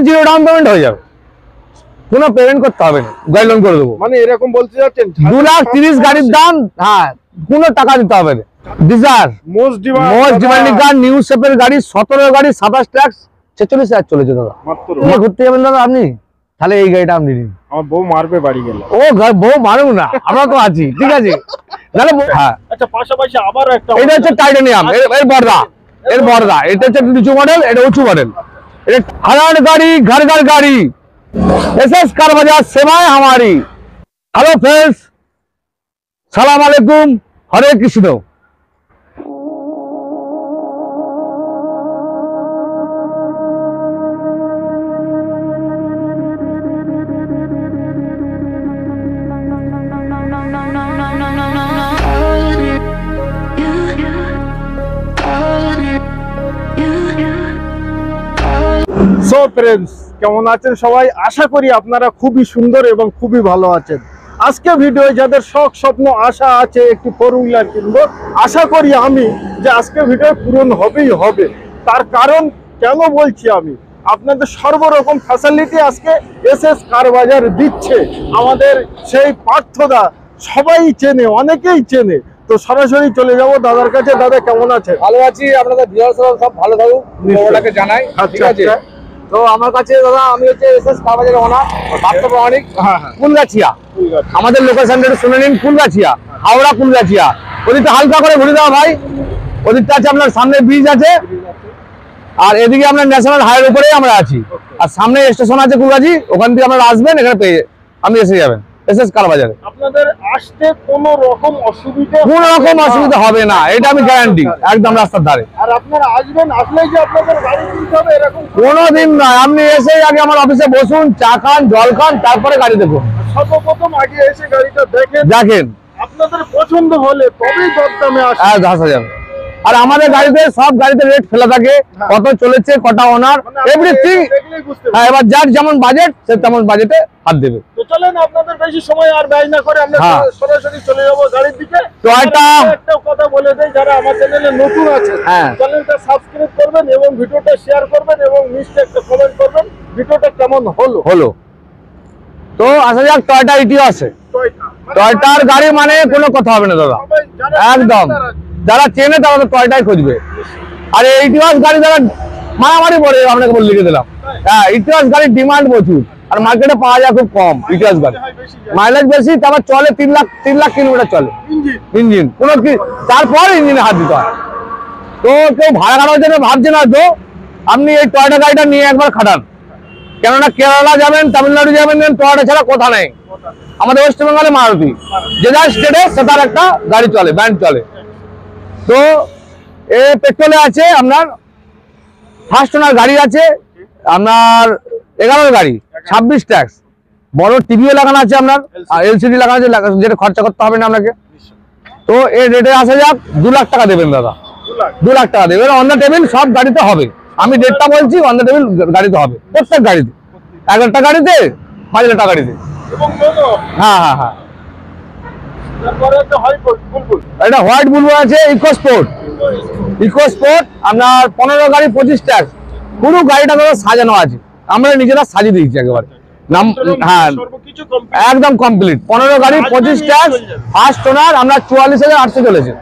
Zero down payment হয়ে যাবে, কোনো পেমেন্ট করতে হবে না, গাড়ি লোন করে দেবো। মানে এরকম বলতে যাচ্ছেন 2,30,000 গাড়ির দাম, হ্যাঁ কোনো টাকা দিতে হবে না। ডিজায়ার মোস্ট ডিমান্ডিং কার, নিউ শেপের গাড়ি, 17 গাড়ি, 27 ট্যাক্স, 46,000 চলেছে দাদা। মাত্র ঘুরতে যাবেন দাদা আপনি, তাহলে এই গাড়িটা আপনি নিন। আমার বউ মারবে বাড়ি গেলে। ও বউ মারুক না, আমরা তো আছি, ঠিক আছে। তাহলে হ্যাঁ, আচ্ছা পাশাপাশি আবার একটা, এটা হচ্ছে টাইটানিয়াম, এর বর্দা, এটা হচ্ছে নিচু মডেল, এটা উঁচু মডেল। এটা হাজার গাড়ি, ঘর ঘর গাড়ি, এসএস कार बाजार सेवाएं हमारी। हेलो फ्रेंड्स, सलाम अलैकुम, हरे कृष्ण। সো ফ্রেন্ডস, কেমন আছেন সবাই? আশা করি আপনারা খুবই সুন্দর এবং খুবই ভালো আছেন। আজকে ভিডিও যাদের শখ স্বপ্ন আশা আছে একটি ফোর হুইলার কিনবো, আশা করি আমি যে আজকে ভিডিও পূরণ হবেই হবে। তার কারণ কেন বলছি, আমি আপনাদের সর্বরকম ফ্যাসিলিটি আজকে এসএস কার বাজার দিচ্ছে। আমাদের সেই পার্থদা সবাই চেনে, অনেকেই চেনে। তো সরাসরি চলে যাব দাদার কাছে। দাদা কেমন আছে? ভালো আছি, আপনাদের ভিউয়ার্সরা সব ভালো থাকুক, ওটাকে জানাই। ঠিক আছে, তো আমার কাছে দাদা, আমি হচ্ছে এসএস কার বাজারের ওনার বাপ্পা প্রামাণিক, কুলগাছিয়া। আমাদের লোকেশনটা একটু শুনে নিন, কুলগাছিয়া, হাওড়া কুলগাছিয়া। ওদিকটা হালকা করে ঘুরে দাও ভাই, ওদিকটা আছে আপনার সামনে ব্রিজ আছে, আর এদিকে আপনার ন্যাশনাল হাইওয়ের উপরেই আমরা আছি। আর সামনে স্টেশন আছে কুলগাছি, ওখান থেকে আপনারা আসবেন, এখানে পেয়ে আপনি এসে যাবেন এসএস কার বাজারে। আপনাদের আসতে কোনো রকম অসুবিধা হবে না, এটা আমি গ্যারান্টি, একদম রাস্তার ধারে। আর আপনারা আসবেন, আসলেই যে আপনাদের গাড়ি কিনতে হবে এরকম কোনোদিন নয়। আপনি এসে আগে আমার অফিসে বসুন, চা খান, জল খান, তারপরে গাড়ি দেখুন। সর্বপ্রথম আগে এসে গাড়িটা দেখেন, আপনাদের পছন্দ হলে তবেই দরদামে আসা যাবে। আর আমাদের গাড়িতে সব গাড়িতে রেট ফেলা থাকে, কত চলেছে, কটা ওনার, এভরিথিং। এবার যার যেমন বাজেট, সে তেমন বাজেটে হাত দেবে। তো চলেন, আপনাদের বেশি সময় আর ব্যয় না করে আমরা সরাসরি চলে যাব গাড়ির দিকে। তো একটা কথা বলে দেই, যারা আমার চ্যানেলে নতুন আছে, চ্যানেলটা সাবস্ক্রাইব করবেন এবং ভিডিওটা শেয়ার করবেন এবং নিচে একটা কমেন্ট করবেন ভিডিওটা কেমন হলো। তো আসা যাক টয়োটা ইটিওসে। টয়োটার গাড়ি মানে কোনো কথা হবে না দাদা, একদম। যারা চেনে তারা তো টয়োটাই খুঁজবে। আর এই ইটিওস গাড়ি যারা মারামারি পড়ে, আপনাকে বলে লিখে দিলাম। হ্যাঁ, ইটিওস গাড়ির ডিমান্ড প্রচুর, আর মার্কেটে পাওয়া যায় খুব কম। ইটিওস গাড়ি মাইলেজ বেশি, তারপর চলে 3 লাখ কিলোমিটার চলে ইঞ্জিন, কোনো কি তারপর ইঞ্জিনে হাত দিতে হয়। তো কেউ ভাড়া খাটার জন্য ভাবছে না, তো আপনি এই টয়োটা গাড়িটা নিয়ে একবার খাটান। কেননা কেরালা যাবেন, তামিলনাড়ু যাবেন, টয়োটা ছাড়া কথা নেই। আমাদের ওয়েস্ট বেঙ্গলে মারুতি, যে যার স্টেটে সেটার একটা গাড়ি চলে, ব্যান্ড চলে। তো এ পেট্রোলে আছে আপনার, ফার্স্ট ওনার গাড়ি আছে আপনার 11 গাড়ি, 26 ট্যাক্স, বড় টিভিও লাগানো আছে আপনার, আর এলসিডি লাগানো আছে, যেটা খরচা করতে হবে না আপনাকে। তো এই রেটে আসা যাক, 2 লাখ টাকা দেবেন দাদা, 2 লাখ টাকা দেবেন। অন দ্য টেবিল সব গাড়িতে হবে, আমি রেটটা বলছি, অন দ্য টেবিল গাড়িতে হবে, প্রত্যেক গাড়িতে। 11টা গাড়িতে 5 লাখ টাকা গাড়িতে। হ্যাঁ, এটা হোয়াইট বুলবো আছে, ইকোস্পোর্ট আপনার 15 গাড়ি 25 ট্যাক্স। পুরো গাড়িটা সাজানো আছে, আমরা নিজেরা সাজিয়ে দিয়েছি একেবারে। হ্যাঁ, একদম কমপ্লিট। 15 গাড়ি 25 ট্যাক্স, ফার্স্ট ওনার, আমরা 44,800 চলেছে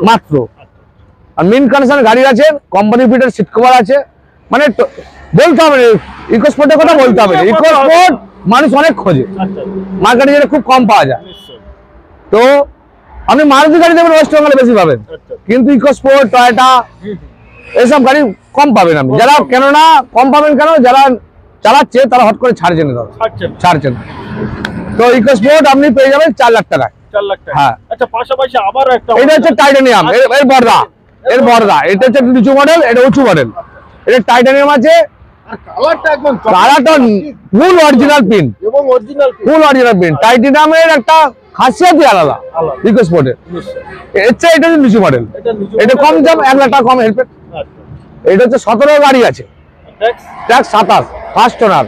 মাত্র। আর মেন কন্ডিশন গাড়ি আছে, কোম্পানি ফিটের সিট কভার আছে। মানে বলতে হবে ইকোস্পোর্টের কথা, বলতে হবে। ইকোস্পোর্ট মানুষ অনেক খোঁজে, মার্কেটে যেটা খুব কম পাওয়া যায়। তো আপনি মারুতি গাড়ি দেবেন, ওয়েস্ট বেঙ্গলে বেশি পাবেন, কিন্তু ইকোস্পোর্ট, টয়োটা এসব গাড়ি কম পাবেন আপনি। যারা কেননা কম পাবেন কেন, যারা চালাচ্ছে তারা হট করে ছাড়ছে না, ছাড়ছেন। তো ইকোস্পোর্ট আপনি পেয়ে যাবেন 4 লাখ টাকায়। হ্যাঁ, আচ্ছা পাশাপাশি আবার একটা, এটা হচ্ছে টাইটানিয়াম, এর বর্দা, এটা হচ্ছে নিচু মডেল, এটা উঁচু মডেল। এটা টাইটানিয়াম আছে, কালারটা full original pin, full original pin. টাইটানিয়ামের একটা খাসিয়াতই আলাদা ইকোস্পোর্টের। এটা হচ্ছে নিচু মডেল, এটা কম দাম, 1 লাখ টাকা কম হেল্পের। এটা হচ্ছে 17 গাড়ি আছে, ট্যাক্স 27, ফার্স্ট ওনার।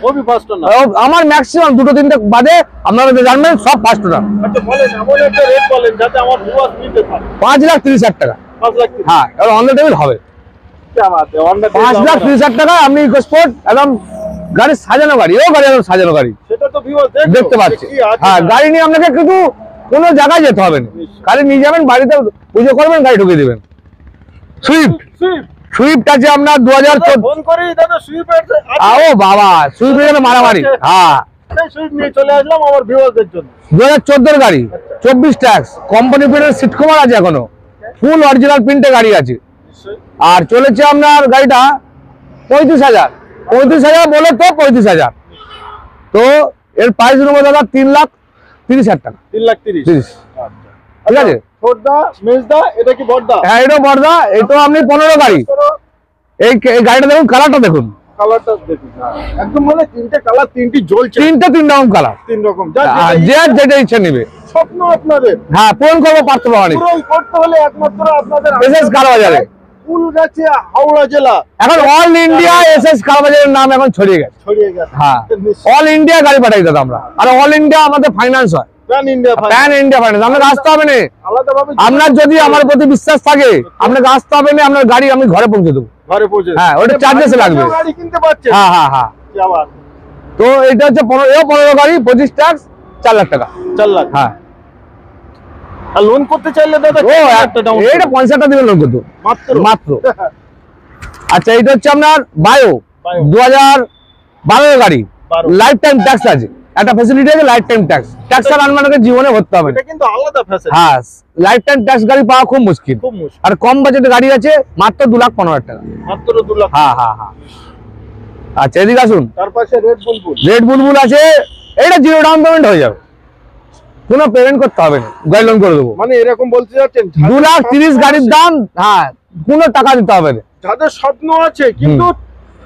আমার ম্যাক্সিমাম 2-3টে বাদে আপনারা জানবেন সব ফার্স্ট ওনার। 5,30,000 টাকা। হ্যাঁ, এবার অন দ্য টেবিল হবে 5,30,000 টাকা। আপনি ইকোস্পোর্ট একদম গাড়ি সাজানো গাড়ি, ও গাড়ি একদম সাজানো গাড়ি, সেটা তো ভিউয়ার্স দেখতে পাচ্ছে। হ্যাঁ, গাড়ি নিয়ে আপনাকে কিন্তু কোনো জায়গায় যেতে হবে না, গাড়ি নিয়ে যাবেন বাড়িতে পুজো করবেন, গাড়ি ঢুকিয়ে দিবেন। সুইফট, সুইফট আছে আপনার 2014। ফোন করি দাদা সুইফট ও বাবা, সুইফটের জন্য মারামারি। হ্যাঁ, সুইফট নিয়ে চলে আসলাম আমার ভিউয়ারদের জন্য। 2014 গাড়ি, 24 ট্যাক্স, কোম্পানি প্রিন্টের সিট কভার আছে, এখনো ফুল অরিজিনাল প্রিন্টে গাড়ি আছে। আর চলেছে আপনার গাড়িটা 35,000, 35,000 বলে তো 35,000। তো এর প্রাইস নেবো দাদা 3,30,000 টাকা। 3,30,000। ঠিক আছে, ছোটদা মেজদা এটা কি বড়দা? হ্যাঁ, এটা বড়দা। এটা আপনি 15 গাড়ি। এই গাড়িটা দেখুন, কালারটা দেখুন, কালারটা দেখুন, একদম মানে তিনটে কালার, তিনটি জ্বলছে, তিন রকম কালার, তিন রকম। যে যেটা ইচ্ছা নিবে। স্বপ্ন আপনাদের হ্যাঁ, পূরণ করবো পার্থ ভবানী, পূরণ করতে হলে একমাত্র আপনাদের এসএস কারবাজারে। ফুলগাছিয়া হাওড়া জেলা। এখন অল ইন্ডিয়া এসএস কারবাজারের নাম এখন ছড়িয়ে গেছে। হ্যাঁ, অল ইন্ডিয়া গাড়ি পাঠাই দাদা আমরা। আর অল ইন্ডিয়া আমাদের ফাইন্যান্স হয়, প্যান ইন্ডিয়া ফাইন্যান্স। আপনাকে আসতে হবে না, আলাদাভাবে। আপনার যদি আমার প্রতি বিশ্বাস থাকে আপনাকে আসতে হবে না, আপনার গাড়ি আমি ঘরে পৌঁছে দেবো। ঘরে পৌঁছে? হ্যাঁ, ওটা চার্জেস লাগবে। গাড়ি কিনতে পারছেন? হ্যাঁ হ্যাঁ হ্যাঁ। তো এটা হচ্ছে 15 গাড়ি, 25 ট্যাক্স, 4 লাখ টাকা। 4 লাখ। হ্যাঁ। আর লোন করতে চাইলে দাদা ও এটা 50 দিবেন লোন করতে মাত্র। আচ্ছা, এটা হচ্ছে আপনার বায়ো 2012 গাড়ি, লাইফ টাইম ট্যাক্স আছে। একটা ফ্যাসিলিটি আছে, লাইফ টাইম ট্যাক্স। ট্যাক্স আর আনমানকে জীবনে ভরতে হবে না। এটা কিন্তু আলাদা ফ্যাসিলিটি। হ্যাঁ, লাইফ টাইম ট্যাক্স গাড়ি পাওয়া খুব মুশকিল। আর কম বাজেটের গাড়ি আছে মাত্র 2,15,000 টাকা। মাত্র 2 লাখ। হ্যাঁ হ্যাঁ হ্যাঁ। আচ্ছা, এদিকে আসুন। তার পাশে রেড বুলবুল। রেড বুলবুল আছে, এটা 0 ডাউন পেমেন্ট হয়ে যাবে, কোনো পেমেন্ট করতে হবে না, গাড়ি লোন করে দেবো। মানে এরকম বলতে যাচ্ছেন 2,30,000 গাড়ির দাম। হ্যাঁ, কোনো টাকা দিতে হবে না। যাদের স্বপ্ন আছে কিন্তু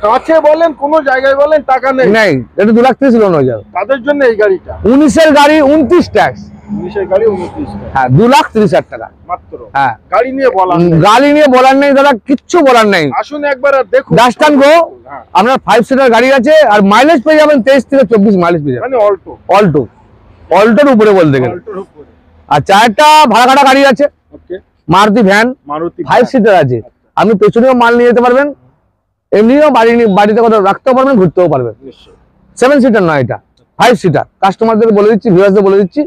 কাছে বলেন কোন জায়গায় বলেন টাকা নেই, এটা 2,30,000 লোন হয়ে যাবে তাদের জন্য এই গাড়িটা। 19-এর গাড়ি 29 ট্যাক্স। 19-এর গাড়ি 29 টাকা। হ্যাঁ, 2,30,000 টাকা মাত্র। হ্যাঁ, গাড়ি নিয়ে বলার নেই। গাড়ি নিয়ে বলার নেই দাদা, কিচ্ছু বলার নেই। আসুন একবার আর দেখুন। ডাস্টান গো, আপনার 5 সিটার গাড়ি আছে, আর মাইলেজ পেয়ে যাবেন 23 থেকে 24 মাইলেজ পেয়ে যাবেন। মানে অল্টোর উপরে বলতে গেলে। আচ্ছা, একটা ভাড়া কাটা গাড়ি আছে, ওকে, মারুতি ভ্যান, 5 সিটার আছে। আপনি পেছনেও মাল নিয়ে যেতে পারবেন, এমনিও বাড়িতে কোথাও রাখতেও পারবেন, ঘুরতেও পারবেন। 7 সিটার নয়, এটা 5 সিটার। কাস্টমারদের বলে দিচ্ছি, ভিউয়ার্সদের বলে দিচ্ছি,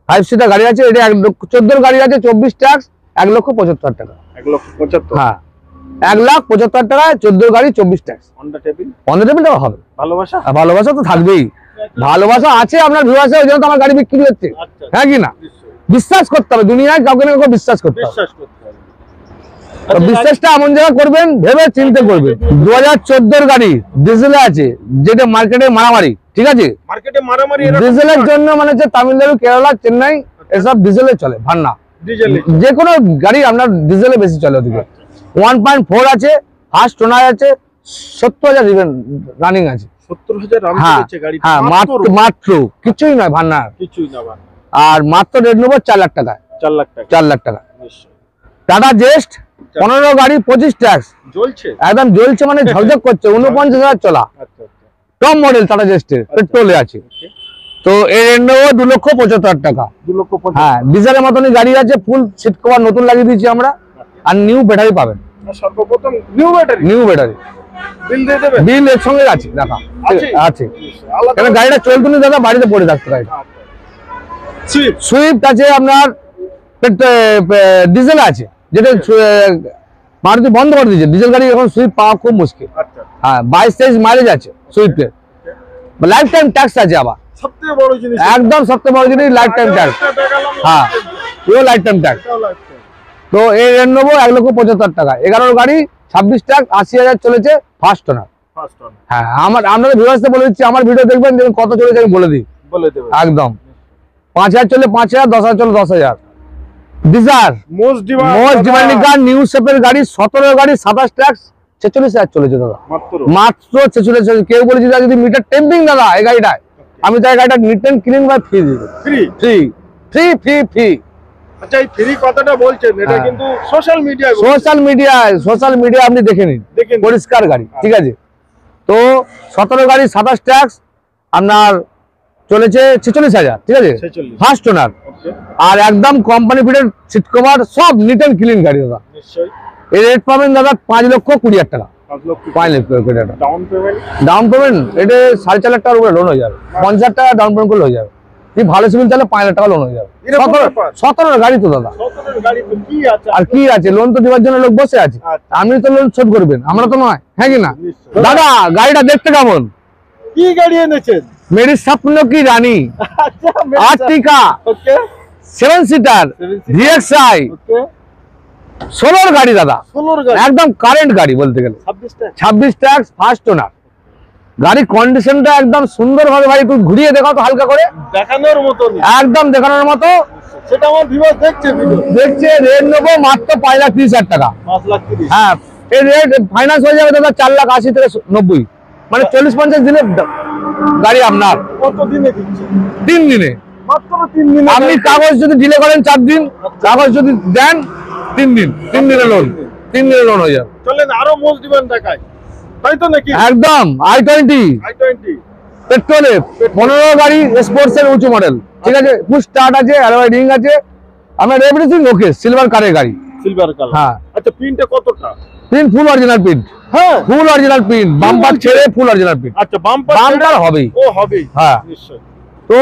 5 সিটার গাড়ি আছে। এটা 1,14 গাড়ি আছে, 24 ট্যাক্স, 1,75,000 টাকা। 1,75,000। হ্যাঁ, 1,75,000 টাকায় 14 গাড়ি, 24 ট্যাক্স। হন্ডা টেবিল টাকা হবে। ভালোবাসা, ভালোবাসা তো থাকবেই, ভালোবাসা আছে আপনার ভিউয়ার্সে, ওই জন্য তো আমার গাড়ি বিক্রি হচ্ছে। হ্যাঁ কি না? বিশ্বাস করতে হবে, দুনিয়ায় কাউকে না কাউকে বিশ্বাস করতে হবে। বিশ্বাসটা এমন জায়গা করবেন, ভেবে চিন্তে করবেন। 2014 গাড়ি, ডিজেলে আছে, যেটা মার্কেটে মারামারি। ঠিক আছে, মার্কেটে মারামারি। ডিজেলের জন্য মানে হচ্ছে তামিলনাড়ু, কেরালা, চেন্নাই এসব ডিজেলে চলে, ভান্না যে কোনো গাড়ি আপনার ডিজেলে বেশি চলে। ওদিকে 1.4 আছে, ফার্স্ট ওনার আছে, 70,000 ইভেন রানিং আছে। 70,000 রান করেছে গাড়ি। হ্যাঁ, মাত্র কিছুই নয়, ভান্নার কিছুই না। আর মাত্র রেট নেবো 4 লাখ টাকা। 4 লাখ টাকা। 4 লাখ টাকা। টাটা জেস্ট 15 গাড়ি, 25 ট্যাক্স, জ্বলছে একদম জ্বলছে, মানে ঝকঝক করছে। 49,000 চলা, টপ মডেল টাটা জেস্টের, পেট্রোলে আছে। তো এর রেট নেবো 2,75,000 টাকা। 2,75,000। হ্যাঁ, ডিজেলের মতনই গাড়ি আছে, ফুল সিট কভার নতুন লাগিয়ে দিয়েছি আমরা। আর নিউ ব্যাটারি পাবেন, সর্বপ্রথম নিউ ব্যাটারি। বিল দিয়ে দেবেন? বিল এর সঙ্গে আছে, দেখা আছে। কেন গাড়িটা চলতো না দাদা, বাড়িতে পড়ে থাকতো গাড়িটা। সুইফট আছে আপনার, ডিজেল আছে, যেটা মারুতি বন্ধ করে দিয়েছে। ডিজেল গাড়ি এখন সুইফট পাওয়া খুব মুশকিল। হ্যাঁ, 22-23 মাইলেজ আছে সুইফটের, লাইফ টাইম ট্যাক্স আছে। আবার সবথেকে বড় জিনিস, একদম সবথেকে বড় জিনিস, লাইফ টাইম ট্যাক্স। হ্যাঁ, পুরো লাইফ টাইম ট্যাক্স। তো এই রেট নেবো 1,75,000 টাকা। 11 গাড়ি, 26 ট্যাক্স, 80,000 চলেছে, ফার্স্ট ওনার। হ্যাঁ, আপনাদের ভিউয়ার্সদের বলে দিচ্ছি, আমার ভিডিও দেখবেন, কত চলেছে আমি বলে দিই একদম। 5,000 চলে 5,000, 10,000 চলে 10,000। ডিজার মোস্ট ডিমান্ডিং কার, নিউ শেপের গাড়ি, 17 গাড়ি, 27 ট্যাক্স, 46,000 চলেছে দাদা, মাত্র 46,000। কেউ বলেছি যদি মিটার টেম্পিং দাদা এই গাড়িটায়, আমি তাই গাড়িটা নিট এন্ড ক্লিন বা ফ্রি দিই। ফ্রি। আচ্ছা, এই ফ্রি কথাটা বলছেন, এটা কিন্তু সোশ্যাল মিডিয়ায় আপনি দেখে নিন, পরিষ্কার গাড়ি। ঠিক আছে, তো 17 গাড়ি, 27 ট্যাক্স, আপনার চলেছে 46,000। ঠিক আছে, ফার্স্ট ওনার। আর একদম কোম্পানি ফিটেড সিট কভার, সব নিট এন্ড ক্লিন গাড়ি দাদা। এর রেট পাবেন দাদা 5,20,000 টাকা। 5 লক্ষ 5 লক্ষ কোটি টাকা ডাউন পেমেন্ট। ডাউন পেমেন্ট এটা 4.5 লাখ টাকার উপরে লোন হয়ে যাবে। 50 টাকা ডাউন পেমেন্ট করলে হয়ে যাবে। কি ভালো সিভিল তাহলে 5 লাখ টাকা লোন হয়ে যাবে। এরকম ব্যাপার? 17 গাড়ি তো দাদা, 17 গাড়ি তো কি আছে? আর কি আছে? লোন তো দেওয়ার জন্য লোক বসে আছে, আচ্ছা। আপনি তো লোন শোধ করবেন, আমরা তো নয়, হ্যাঁ কি না? নিশ্চয়ই। দাদা গাড়িটা দেখতে কেমন? কি গাড়ি এনেছেন? মেরি স্বপ্ন কি রানী আচ্ছা আর্টিকা ওকে 7 সিটার 7 seater। DXi ওকে 16 গাড়ি দাদা, 16 গাড়ি একদম কারেন্ট গাড়ি বলতে গেলে। 26 টা 26 ট্যাক্স ফার্স্ট ওনার গাড়ি, কন্ডিশনটা একদম সুন্দর ভাবে ভাই একটু ঘুরিয়ে দেখাও তো হালকা করে, দেখানোর মতো নেই। একদম দেখানোর মতো। সেটা আমার ভিউয়ার দেখছে ভিডিও। দেখছে রেট নেবো মাত্র 5,30,000 টাকা। 5 লাখ 30। হ্যাঁ এই রেট ফাইন্যান্স হয়ে যাবে দাদা 4,80,000 থেকে 90, মানে 40-50 দিনের গাড়ি আপনার। কত দিনে দিচ্ছে? 3 দিনে। মাত্র 3 দিনে। আপনি কাগজ যদি ডিলে করেন 4 দিন, কাগজ যদি দেন 3 দিন, 3 দিনের লোন, 3 দিনের লোন হয়ে যাবে। চলেন আরো মোস্ট ডিমান্ড দেখাই, তাই তো নাকি? একদম i20 i20 পেট্রোলে 15 গাড়ি, স্পোর্টস এর উঁচু মডেল, ঠিক আছে? পুশ স্টার্ট আছে, অ্যালয় রিং আছে, আমার এভরিথিং ওকে। সিলভার কারের গাড়ি, সিলভার কালার। হ্যাঁ। আচ্ছা প্রিন্টটা কতটা? প্রিন্ট ফুল অরিজিনাল প্রিন্ট, হ্যাঁ ফুল অরিজিনাল প্রিন্ট, বাম্পার ছেড়ে ফুল অরিজিনাল প্রিন্ট। আচ্ছা বাম্পার বাম্পার হবেই, ও হবেই, হ্যাঁ। নিশ্চয়। তো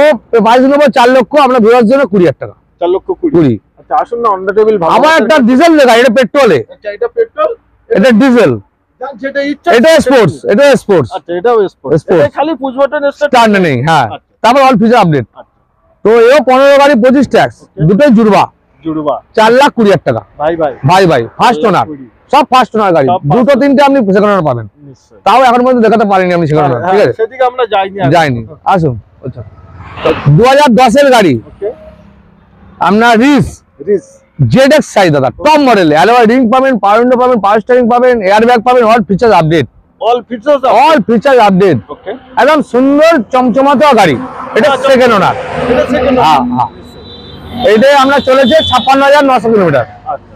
প্রাইস নেবো 4 লক্ষ, আমরা ভিউয়ার্স জন্য 20,000 টাকা। 4 লক্ষ 20। 20। আচ্ছা আসুন না অন দ্য টেবিল ভালো। আবার একটা ডিজেল গাড়ি, এটা পেট্রোলে, আচ্ছা এটা পেট্রোল, এটা ডিজেল, যার যেটা ইচ্ছা। এটা স্পোর্টস, এটা স্পোর্টস আচ্ছা এটাও স্পোর্টস। Sports। এটা খালি পুশ বাটন স্টার্ট নেই, হ্যাঁ। আচ্ছা। তারপর অল ফিচার আপডেট। আচ্ছা তো এও 15 গাড়ি 25 ট্যাক্স, Okay। দুটোই জুড়বা, জুড়বা 4,20,000 টাকা। ভাই ভাই ভাই ফার্স্ট ওনার, 4,20,000 সব ফার্স্ট ওনার গাড়ি, সব first দুটো তিনটে আপনি সেকেন্ড ওনার পাবেন। নিশ্চয়। তাও এখন পর্যন্ত দেখাতে পারিনি আমি সেকেন্ড ওনার, ঠিক আছে? সেদিকে আমরা যাইনি আর। যাইনি, আসুন। আচ্ছা 2010 এর গাড়ি, ওকে আপনার রিস রিস ZXi দাদা, টপ মডেল, অ্যালয় রিং পাবেন, পাওয়ার উইন্ডো পাবেন, পাওয়ার স্টিয়ারিং পাবেন, এয়ার ব্যাগ পাবেন, all feature update, all features all feature update, okay. একদম সুন্দর চমচমাতো গাড়ি। এটা সেকেন্ড ওনার, এটা সেকেন্ড। হ্যাঁ হ্যাঁ। এইটাই আমরা চলেছে 56,900 কিলোমিটার। আচ্ছা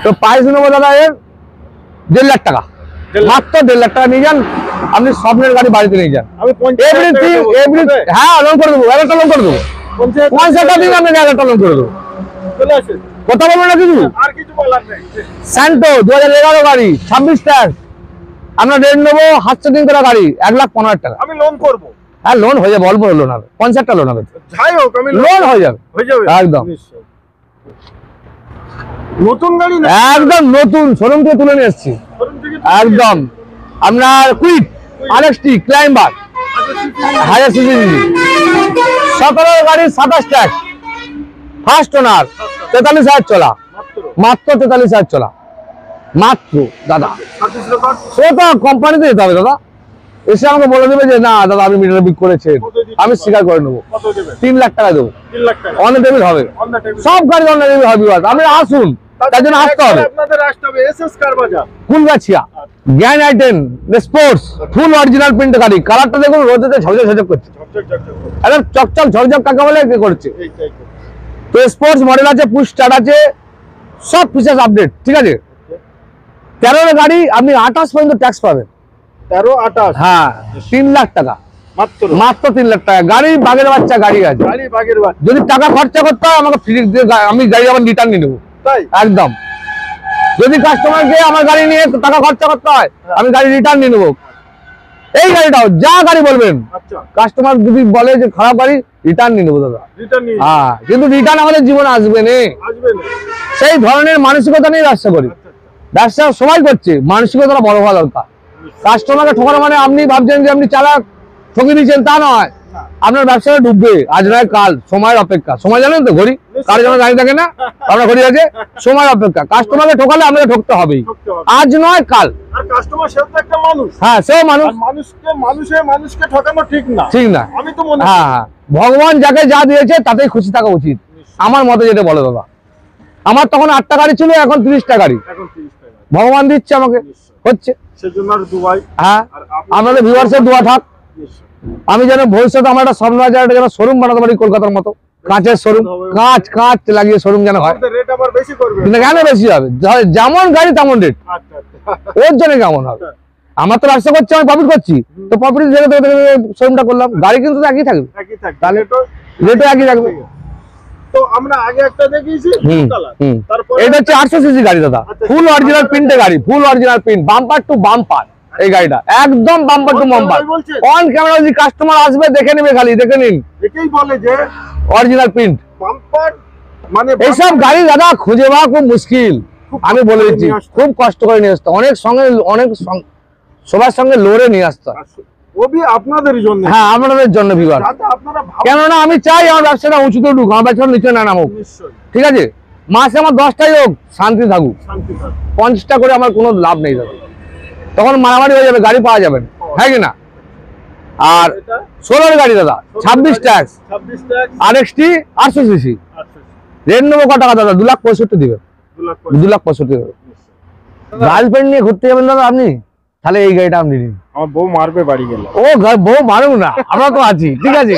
তো প্রাইস নেবো দাদা এর 1.5 লাখ টাকা, 1.5 লাখ। মাত্র 1.5 লাখ টাকা নিয়ে যান, আপনি স্বপ্নের গাড়ি বাড়িতে নিয়ে যান। আমি 50,000 এভরিথিং হ্যাঁ লোন করে দেবো, 1,000 লোন করে দেবো, 50 টাকা দিন আপনি 1,000 লোন করে দেবো। চলে আসেন, কথা বলবেন না কিছু? আর কিছু বলার নেই। স্যান্টো 2011 গাড়ি, 26 ট্যাক্স, আমরা রেট নেবো হাত সেটিং করা গাড়ি 1,15,000 টাকা। আমি লোন করব। হ্যাঁ লোন হয়ে যাবে, অল্প লোন হবে, 50 টাকা লোন হবে, যাই হোক আমি লোন হয়ে যাবে হয়ে যাবে একদম। নিশ্চয়। নতুন গাড়ি না? একদম নতুন, শোরুম থেকে তুলে নিয়ে এসেছি শোরুম থেকে একদম। আপনার কুইক RXT ক্লাইম্বার 1000 সিসি, 17 গাড়ি, 27 ট্যাক্স, ফার্স্ট ওনার, 43,000 চলা, মাত্র 43,000 চলা, মাত্র দাদা। সার্ভিস রেকর্ড সেটা কোম্পানিতে যেতে হবে দাদা, এসে আমাকে বলে দেবে যে না দাদা আমি মিটার বিক করেছেন, আমি স্বীকার করে নেবো, কত দেবেন? 3 লাখ টাকা দেবো, 3 লাখ টাকা অন টেবিল হবে, অন দ্য টেবিল। সব গাড়ি অন টেবিল হবে। আপনি আসুন, তার জন্য আসতে হবে। আপনাদের আসতে হবে এসএস কার বাজার। ফুলগাছিয়া জ্ঞান আইটেন স্পোর্টস, ফুল অরিজিনাল প্রিন্ট গাড়ি, কালারটা দেখুন রোদেতে ঝকঝক ঝকঝক করছে, ঝকঝক ঝকঝক করে। একদম চকচক ঝকঝক কাকে বলে কি করছে। এইটাই তো। তো স্পোর্টস মডেল আছে, পুশ স্টার্ট আছে, সব ফিচার্স আপডেট, ঠিক আছে? 13 গাড়ি আপনি 28 পর্যন্ত ট্যাক্স পাবেন। 13 28 হ্যাঁ 3 লাখ টাকা, মাত্র। মাত্র 3 লাখ টাকা গাড়ি, বাগের বাচ্চা গাড়ি আছে। গাড়ি বাগের বাচ্চা। যদি টাকা খরচা করতে হয় আমাকে ফ্রি দিয়ে আমি গাড়ি আবার রিটার্ন নিয়ে নেবো তাই একদম। যদি কাস্টমারকে আমার গাড়ি নিয়ে টাকা খরচা করতে হয় আমি গাড়ি রিটার্ন নিয়ে নেবো। এই গাড়িটাও যা গাড়ি বলবেন, আচ্ছা কাস্টমার যদি বলে যে খারাপ গাড়ি, রিটার্ন নিয়ে নেবো দাদা। রিটার্ন নিয়ে হ্যাঁ কিন্তু রিটার্ন আমাদের জীবনে আসবে না, আসবে না। সেই ধরনের মানসিকতা নিয়ে ব্যবসা করি। ব্যবসা সবাই করছে, মানসিকতাটা বড় হওয়া দরকার। কাস্টমারকে ঠকানো মানে আপনি ভাবছেন যে আপনি চালাক ঠকে দিচ্ছেন, তা নয়। আপনার ব্যবসাটা ডুববে, আজ নয় কাল, সময়ের অপেক্ষা। সময় জানেন তো, ঘড়ি কারো যেন দাঁড়িয়ে থাকে না, আপনার ঘড়ি আছে, সময়ের অপেক্ষা। কাস্টমারকে ঠকালে আপনাকে ঠকতে হবেই, ঠকতে হবে। আজ নয় কাল। আর কাস্টমার সেও তো একটা মানুষ। হ্যাঁ সেও মানুষ, আর মানুষকে ঠকানো ঠিক না। ঠিক না। আমি তো মনে হ্যাঁ হ্যাঁ, ভগবান যাকে যা দিয়েছে তাতেই খুশি থাকা উচিত, আমার মতে যেটা বলে দাদা। আমার তখন 8টা গাড়ি ছিল, এখন 30টা গাড়ি এখন 30 টাকা। ভগবান দিচ্ছে আমাকে, হচ্ছে। সেজন্য আর দুবাই। হ্যাঁ আর আপনি- আমাদের ভিউয়ার্সের দোয়া থাক, নিশ্চয়। আমি যেন ভবিষ্যতে আমার একটা স্বপ্ন আছে, একটা যেন শোরুম বানাতে পারি কলকাতার মতো, কাঁচের শোরুম, কাঁচ লাগিয়ে শোরুম যেন হয়। আমাদের রেট আবার বেশি করবে। কিন্তু কেন বেশি হবে? যেমন গাড়ি তেমন রেট, আচ্ছা আচ্ছা। ওর জন্য কেমন হবে? আমার তো ব্যবসা করছি, আমি প্রফিট করছি, তো প্রফিট দেখে শোরুমটা করলাম। গাড়ি কিন্তু তো একই থাকবে, একই থাকে। তাহলে রেটও রেটও একই থাকবে। তো আমরা আগে একটা দেখিয়েছি হুম, কালার, হুম। তারপর এটা হচ্ছে 800 সিসি গাড়ি দাদা, আচ্ছা, ফুল অরিজিনাল প্রিন্টে গাড়ি, ফুল original print, bumper to bumper এই গাড়িটা, একদম bumper to On bumper. camera বলছেন? অন ক্যামেরা যদি কাস্টমার আসবে দেখে নেবে, খালি দেখে নিন একেই বলে যে অরিজিনাল প্রিন্ট। বাম্পার মানে এইসব গাড়ি দাদা খুঁজে পাওয়া খুব মুশকিল, আমি বলে দিচ্ছি, খুব কষ্ট করে নিয়ে আসতে, অনেক সবার সঙ্গে লড়ে নিয়ে আসতে হয়। ওবি আপনাদের জন্য, হ্যাঁ, আপনাদের জন্য ভিউয়ার, যাতে আপনারা কেননা আমি চাই আমার ব্যবসাটা উঁচুতে উঠুক, আমার ব্যবসা নিচে না নামুক, নিশ্চয়ই ঠিক আছে? মাসে আমার 10টাই হোক, শান্তি থাকুক। শান্তি পান। 50টা করে আমার কোনো লাভ নেই দাদা, তখন মারামারি হয়ে যাবে, গাড়ি পাওয়া যাবে না, হ্যাঁ কি না? আর এটা 16 গাড়ি দাদা, 26 ট্যাক্স, 26 টাকা RXT 800 সিসি, 800, রেট নেবো কত টাকা দাদা? 2,65,000 দিবে, 2 লাখ 2,65,000 দিবে। গার্লফ্রেন্ড নিয়ে ঘুরতে যাবেন দাদা আপনি, তাহলে এই গাড়িটা আপনি নিন। আমার বউ মারবে বাড়ি গেলে। ও বউ মারুক না, আমরা তো আছি, ঠিক আছে?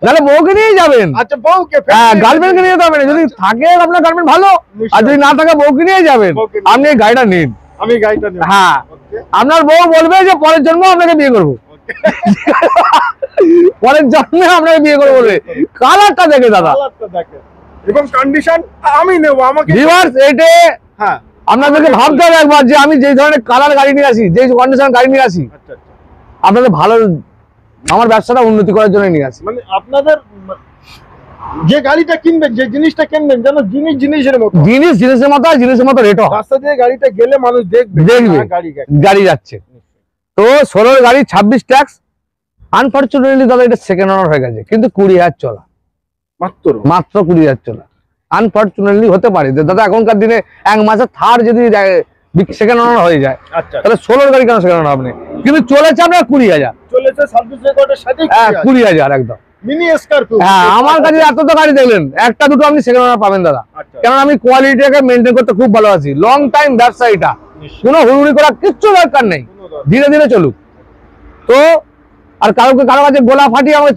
তাহলে বউকে নিয়েই যাবেন। আচ্ছা বউকে হ্যাঁ, গার্লফ্রেন্ডকে নিয়ে যেতে হবে না, যদি থাকে আপনার গার্লফ্রেন্ড ভালো, আর যদি না থাকে বউকে নিয়ে যাবেন, বউকে নিয়ে আপনি এই গাড়িটা নিন। আমি গাড়িটা নেব। হ্যাঁ, ওকে আপনার বউ বলবে যে পরের জন্ম আপনাকে বিয়ে করবো, পরের জন্মে আপনাকে বিয়ে করবো বলে। কালারটা দেখে দাদা, কালারটা দেখেন এবং কন্ডিশন আমি নেব, আমাকে ভিউয়ার্স এইটা হ্যাঁ আপনাদেরকে ভাবতে হবে একবার, যে আমি যে ধরনের কালার গাড়ি নিয়ে আসি, যে কন্ডিশন গাড়ি নিয়ে আসি, আচ্ছা আচ্ছা আপনাদের ভালো, আমার ব্যবসাটা উন্নতি করার জন্য নিয়ে আসি। মানে আপনাদের যে গাড়িটা কিনবেন, যে জিনিসটা কিনবেন যেন জিনিসের মতো, জিনিসের মতো, আর জিনিসের মতো রেটও হয়। রাস্তা দিয়ে গাড়িটা গেলে মানুষ দেখবে দেখবে হ্যাঁ, গাড়ি গাড়ি যাচ্ছে। তো 16 গাড়ি 26 ট্যাক্স, আনফরচুনেটলি দাদা এটা সেকেন্ড ওনার হয়ে গেছে, কিন্তু 20,000 চলা, মাত্র 20,000 চলা। আনফরচুনেটলি হতে পারে যে দাদা এখনকার দিনে এক মাসে থার যদি সেকেন্ড ওনার হয়ে যায়, আচ্ছা তাহলে 16 গাড়ি কেন সেকেন্ড ওনার আপনি? কিন্তু চলেছে আপনার 20,000, চলেছে সার্ভিস রেকর্ডের সাথে হ্যাঁ 20,000 একদম। মিনি স্করপিও হ্যাঁ, আমার কাছে এত তো গাড়ি দেখলেন, একটা দুটো আপনি সেকেন্ড ওনার পাবেন দাদা, আচ্ছা কারণ আমি কোয়ালিটিটাকে মেনটেন করতে খুব ভালোবাসি। লং টাইম ব্যবসা এটা, কোনো হুড়ুড়ি করা কিচ্ছু দরকার নেই, ধীরে ধীরে চলুক। তো আর কারো কাছে গোলা ফাটিয়ে আমাকে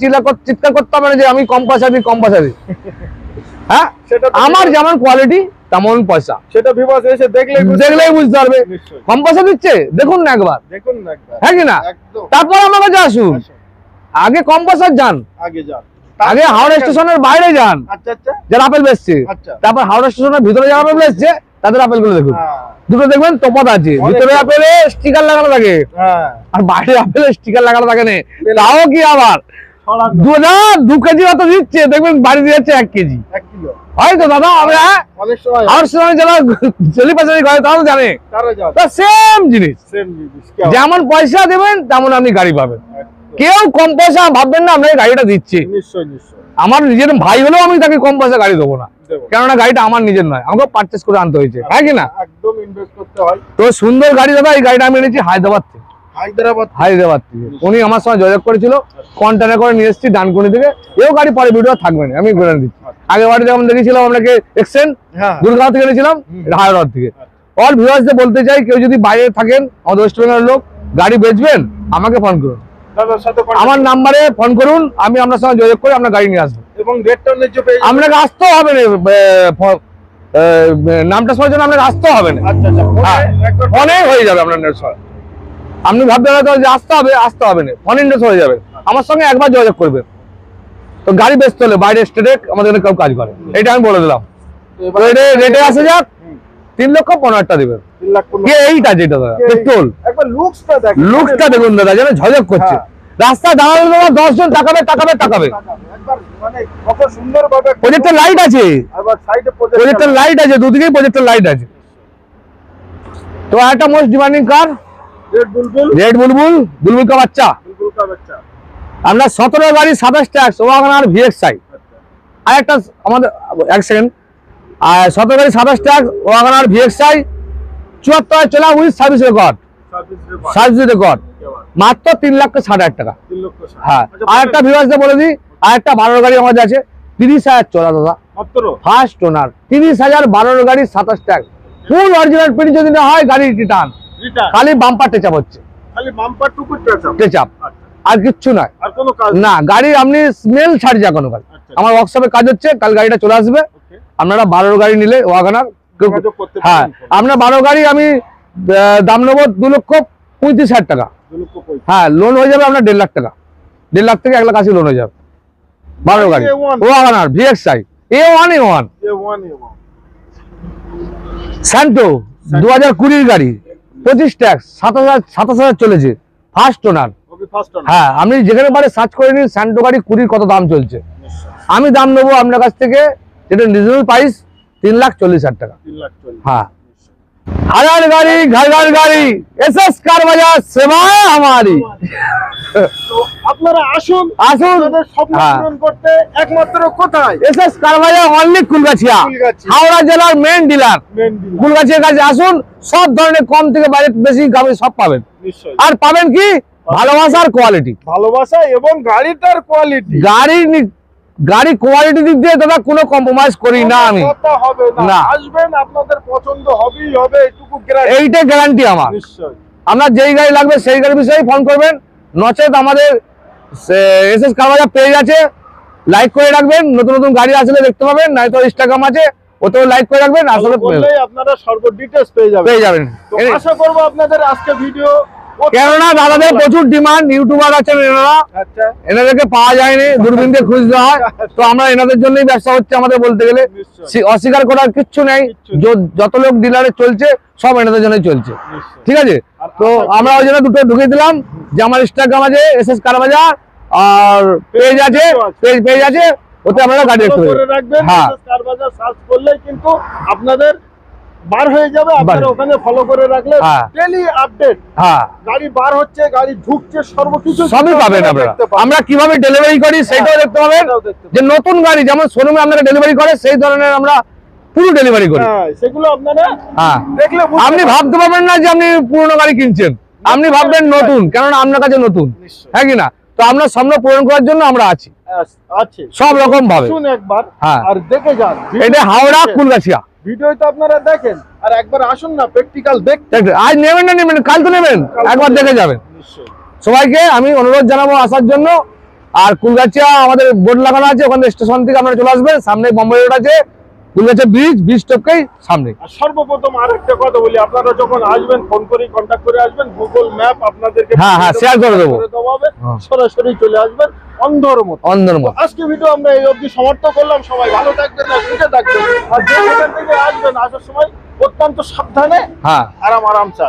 চিৎকার করতে হবে না যে আমি কম পয়সা দিই, কম পয়সা দিই। হ্যাঁ, সেটা তো আমার যেমন কোয়ালিটি তেমন পয়সা, সেটা ভিউয়ার্স এসে দেখলেই বুঝতে পারবে। নিশ্চয়ই কম পয়সা দিচ্ছে, দেখুন না একবার, দেখুন না একবার হ্যাঁ কি না? একদম তারপর আমার কাছে আসুন, আসুন, আগে কম পয়সা যান, আগে যান, আগে হাওড়া স্টেশনের বাইরে যান, আচ্ছা আচ্ছা যারা আপেল বেচছে, আচ্ছা তারপর হাওড়া স্টেশনের ভিতরে যারা আপেল বেচছে তাদের আপেল গুলো দেখুন, হ্যাঁ দুটো দেখবেন তফাৎ আছে। অনেক ভিতরে তফাৎ। আপেলে স্টিকার লাগানো থাকে, হ্যাঁ আর বাইরে আপেলে স্টিকার লাগানো থাকে না, তাও কি আবার ছড়ানো 2 কেজি মতো দিচ্ছে, দেখবেন বাড়ি দিয়ে যাচ্ছে 1 কেজি, 1 কিলো হয়তো দাদা আমরা অনেক সময় হাওড়া স্টেশনে যারা চলিপাচারি করে তারাও জানে, তারা যান তো সেম জিনিস, সেম জিনিস যেমন পয়সা দেবেন তেমন আপনি গাড়ি পাবেন। কেউ কম পয়সা ভাববেন না আপনাকে গাড়িটা দিচ্ছে। নিশ্চয় নিশ্চয় আমার নিজের ভাই হলেও আমি তাকে কম পয়সা গাড়ি দেবো না, দেবো কেননা গাড়িটা আমার নিজের নয়, আমাকে পারচেস করে আনতে হয়েছে, হ্যাঁ কি না? একদম ইনভেস্ট করতে হয়। তো সুন্দর গাড়ি দাদা, এই গাড়িটা আমি এনেছি হায়দ্রাবাদ থেকে, হায়দ্রাবাদ থেকে। উনি আমার সঙ্গে যোগাযোগ করেছিল, কন্টেনার করে নিয়ে এসেছি ডানকুনি থেকে। এও গাড়ি পরে ভিডিও থাকবে না, আমি বলে দিচ্ছি। আগে বাড়ি যেমন দেখেছিলাম আপনাকে এক্সচেঞ্জ, হ্যাঁ গুরগাঁও থেকে এনেছিলাম, এটা হায়দ্রাবাদ থেকে। অল ভিউয়ার্সদের বলতে চাই, কেউ যদি বাইরে থাকেন, আমাদের ওয়েস্ট বেঙ্গলের লোক, গাড়ি বেচবেন, আমাকে ফোন করুন, দাদার সাথে আমার নাম্বারে ফোন করুন, আমি আপনার সঙ্গে যোগাযোগ করে আপনার গাড়ি নিয়ে আসবো। এবং রেটটা ন্যায্য পেয়ে যাবেন। আপনাকে আসতেও হবে না, নামটা শোনার জন্য আপনাকে আসতেও হবে না, আচ্ছা আচ্ছা হ্যাঁ, একবার ফোনে হয়ে যাবে আপনার নেট সব। আপনি ভাবতে হয়তো যে আসতে হবে না, ফোন ইন্ডেক্স হয়ে যাবে, আমার সঙ্গে একবার যোগাযোগ করবেন। তো গাড়ি বেচতে হলে বাইরে স্টেটে আমাদের এখানে কেউ কাজ করে, এটা আমি বলে দিলাম। তো এটা রেটে আসে যাক, 3,15,000 দেবেন। 3 লাখ 15 কে এইটা যেটা দাদা পেট্রোল, একবার লুকসটা দেখেন, লুকসটা দেখুন দাদা, যেন ঝলক করছে। হ্যাঁ। রাস্তায় দাঁড়ালে দাদা 10 জন তাকাবে। একবার মানে কত সুন্দর ভাবে প্রজেক্টের লাইট আছে, আবার সাইডে প্রজেক্টের লাইট আছে, দুদিকেই প্রজেক্টের লাইট আছে। তো একটা মোস্ট ডিমান্ডিং কার, রেড বুলবুল কা বাচ্চা। কা বাচ্চা আমরা 17 গাড়ি 27 ট্যাক্স, ওয়াগনার ভিএক্সআই। আর একটা আমাদের 1 সেকেন্ড, আর 17 গাড়ি 27 ট্যাক্স, ওয়াগনার ভিএক্সআই, 74 চলা উইথ সার্ভিস রেকর্ড, মাত্র 3,60,000 টাকা। 3 লক্ষ হ্যাঁ, আর একটা ভিউয়ার্সদের বলে দিই, আর একটা 12 গাড়ি আমাদের আছে, 30,000 চলা দাদা, মাত্র ফার্স্ট ওনার, 30,000, 12 গাড়ি 27 ট্যাক্স, ফুল অরিজিনাল প্রিন্ট যদি না হয় গাড়ি রিটার্ন, রিটার্ন খালি বাম্পার টেচাপ হচ্ছে, খালি বাম্পার টুকু টাচআপ টেচাপ, আর কিচ্ছু নয়। আর কোনো কাজ না, গাড়ি আপনি স্মেল ছাড় যা কোনো গাড়ি। আচ্ছা। আমার ওয়ার্কশপে কাজ হচ্ছে, কাল গাড়িটা চলে আসবে। ওকে আপনারা 12 গাড়ি নিলে ওয়াগনার, যোগাযোগ করতে হ্যাঁ, পারেন। আপনার 12 গাড়ি আমি দাম নেবো 2,35,000 টাকা। 2 লক্ষ 35 হ্যাঁ, লোন হয়ে যাবে আপনার 1.5 লাখ টাকা, 1.5 লাখ থেকে 1,80,000 লোন হয়ে যাবে। 12 গাড়ি A1 Wagner VXI, A1 A1 স্যান্টো 2020 গাড়ি, 25 ট্যাক্স, 27,000 চলেছে, first owner. Okay first owner. হ্যাঁ, আপনি যেখানে পারে সার্চ করে নিন স্যান্টো গাড়ি 20 কত দাম চলছে। আমি দাম নেবো আপনার কাছ থেকে, যেটা রিজনেবল প্রাইস 3,40,000 টাকা। 3,40,000। হ্যাঁ, হাজার গাড়ি ঘর ঘর গাড়ি, এসএস কার বাজার, সেবা আমারি। তো আপনারা আসুন আপনাদের স্বপ্ন পূরণ করতে একমাত্র কোথায়? এসএস কার বাজার, অনলি কুলগাছিয়া, হাওড়া জেলার মেন ডিলার। কুলগাছিয়ার কাছে আসুন, সব ধরনের কম থেকে বাজেট বেশি গাড়ি সব পাবেন। নিশ্চয়ই। আর পাবেন কি ভালোবাসার কোয়ালিটি, ভালোবাসা এবং গাড়িটার কোয়ালিটি। গাড়ি কোয়ালিটি দিক দিয়ে দাদা কোনো কম্প্রোমাইজ করি না আমি। কথা হবে না। না, আসবেন আপনাদের পছন্দ হবেই হবে, এটুকু গ্যারান্টি। এইটাই গ্যারান্টি আমার। নিশ্চয়ই। আপনার যেই গাড়ি লাগবে সেই গাড়ির বিষয়ে ফোন করবেন, নচেত আমাদের এসএস কার বাজার পেজ আছে, লাইক করে রাখবেন, নতুন নতুন গাড়ি আসলে দেখতে পাবেন, নয়তো ইনস্টাগ্রাম আছে, ওতেও লাইক করে রাখবেন, আসলে বললেই আপনারা সর্ব ডিটেইলস পেয়ে যাবেন। তো আশা করব আপনাদের আজকে ভিডিও, কেননা দাদাদের প্রচুর ডিমান্ড, ইউটিউবার আছেন এনারা, আচ্ছা, এনাদেরকে পাওয়া যায়নি, দূরবীন দিয়ে খুঁজতে হয়। তো আমরা এনাদের জন্যই ব্যবসা হচ্ছে আমাদের, বলতে গেলে অস্বীকার করার কিচ্ছু নেই। যত লোক ডিলারে চলছে সব এনাদের জন্যই চলছে, ঠিক আছে। তো আমরা ওই জন্য দুটো ঢুকিয়ে দিলাম যে আমার ইনস্টাগ্রাম আছে এসএস কার বাজার, আর পেজ আছে, পেজ আছে, ওতে আপনারা গাড়ি দেখতে পাবেন। হ্যাঁ, কার বাজার সার্চ করলেই কিন্তু আপনাদের বার হয়ে যাবে। আপনারা ওখানে ফলো করে রাখলে ডেইলি আপডেট, হ্যাঁ, গাড়ি বার হচ্ছে, গাড়ি ঢুকছে, সর্বকিছু সবই পাবেন আপনারা। আমরা কিভাবে ডেলিভারি করি সেটাও দেখতে পাবেন, যে নতুন গাড়ি যেমন শোরুমে আপনারা ডেলিভারি করে সেই ধরনের আমরা পুরো ডেলিভারি করি। সেগুলো আপনারা হ্যাঁ দেখলে আপনি ভাবতে পারবেন না যে আপনি পুরনো গাড়ি কিনছেন, আপনি ভাববেন নতুন, কেননা আপনার কাছে নতুন, হ্যাঁ কি না। তো আমরা স্বপ্ন পূরণ করার জন্য আমরা আছি সব রকম ভাবে। একবার হ্যাঁ, আর দেখে যান, এটা হাওড়া কুলগাছিয়া। ভিডিওটা আপনারা দেখেন আর একবার আসুন না, প্র্যাকটিক্যাল দেখতে। আজ নেবেন না নেবেন, কাল তো নেবেন, একবার দেখে যাবেন। সবাইকে আমি অনুরোধ জানাবো আসার জন্য। আর কুলগাছিয়া আমাদের বোর্ড লাগানো আছে, ওখানে স্টেশন থেকে আপনারা চলে আসবেন, সামনে বোম্বে রোড আছে, কুলগাছিয়া ব্রিজ টপকেই সামনে। আর সর্বপ্রথম আরেকটা কথা বলি, আপনারা যখন আসবেন ফোন করে কন্টাক্ট করে আসবেন, গুগল ম্যাপ আপনাদেরকে শেয়ার করে দেবো, সরাসরি চলে আসবেন অন্ধর মতো। আজকে ভিডিও আমরা এই অবধি সমাপ্ত করলাম। সবাই ভালো থাকবেন, সুখে থাকবেন, আর যেখান থেকে আসবেন আসার সময় অত্যন্ত সাবধানে, আরামসে।